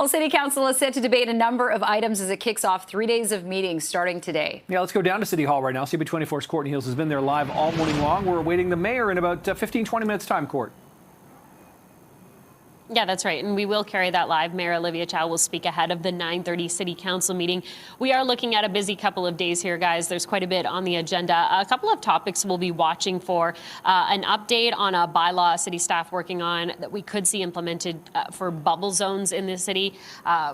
Well, City Council is set to debate a number of items as it kicks off 3 days of meetings starting today. Yeah, let's go down to City Hall right now. CB24's Courtney Hills has been there live all morning long. We're awaiting the mayor in about 15, 20 minutes time, Court. Yeah, that's right. And we will carry that live. Mayor Olivia Chow will speak ahead of the 9:30 City Council meeting. We are looking at a busy couple of days here, guys. There's quite a bit on the agenda. A couple of topics we'll be watching for. An update on a bylaw city staff working on that we could see implemented for bubble zones in the city.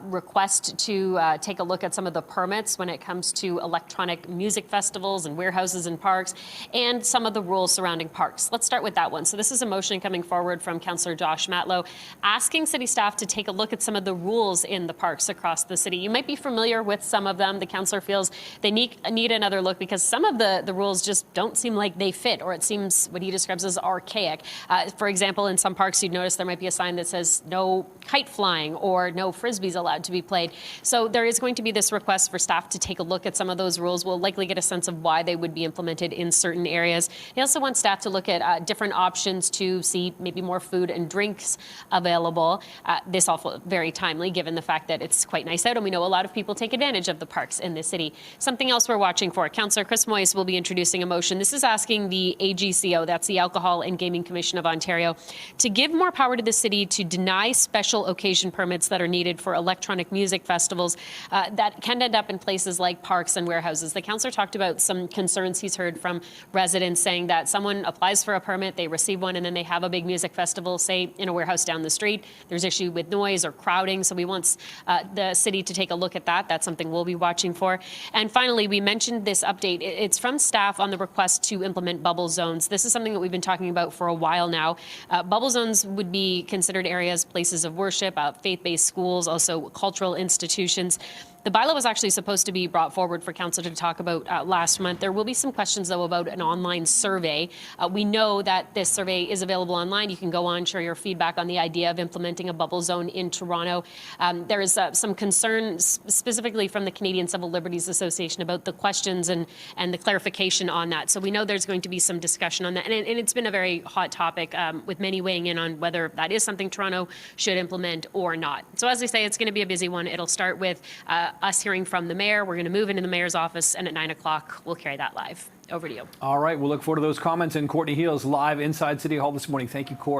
Request to take a look at some of the permits when it comes to electronic music festivals and warehouses and parks, and some of the rules surrounding parks. Let's start with that one. So this is a motion coming forward from Councillor Josh Matlow, asking city staff to take a look at some of the rules in the parks across the city. You might be familiar with some of them. The councillor feels they need another look because some of the rules just don't seem like they fit, or it seems what he describes as archaic. For example, in some parks, you'd notice there might be a sign that says no kite flying or no frisbees allowed to be played. So there is going to be this request for staff to take a look at some of those rules. We'll likely get a sense of why they would be implemented in certain areas. He also wants staff to look at different options to see maybe more food and drinks available. This also very timely given the fact that it's quite nice out and we know a lot of people take advantage of the parks in the city. Something else we're watching for. Councillor Chris Moyes will be introducing a motion. This is asking the AGCO, that's the Alcohol and Gaming Commission of Ontario, to give more power to the city to deny special occasion permits that are needed for electronic music festivals that can end up in places like parks and warehouses. The councillor talked about some concerns he's heard from residents saying that someone applies for a permit, they receive one, and then they have a big music festival, say in a warehouse down the street. There's issue with noise or crowding, so we want the city to take a look at that. That's something we'll be watching for. And finally, we mentioned this update. It's from staff on the request to implement bubble zones. This is something that we've been talking about for a while now. Bubble zones would be considered areas, places of worship, faith-based schools, also cultural institutions. The bylaw was actually supposed to be brought forward for council to talk about last month. There will be some questions, though, about an online survey. We know that this survey is available online. You can go on, share your feedback on the idea of implementing a bubble zone in Toronto. There is some concern specifically from the Canadian Civil Liberties Association about the questions and the clarification on that. So we know there's going to be some discussion on that. And it's been a very hot topic with many weighing in on whether that is something Toronto should implement or not. So as I say, it's going to be a busy one. It'll start with us hearing from the mayor. We're going to move into the mayor's office, and at 9 o'clock, we'll carry that live. Over to you. All right, we'll look forward to those comments. And Courtney Hills live inside City Hall this morning. Thank you, Court.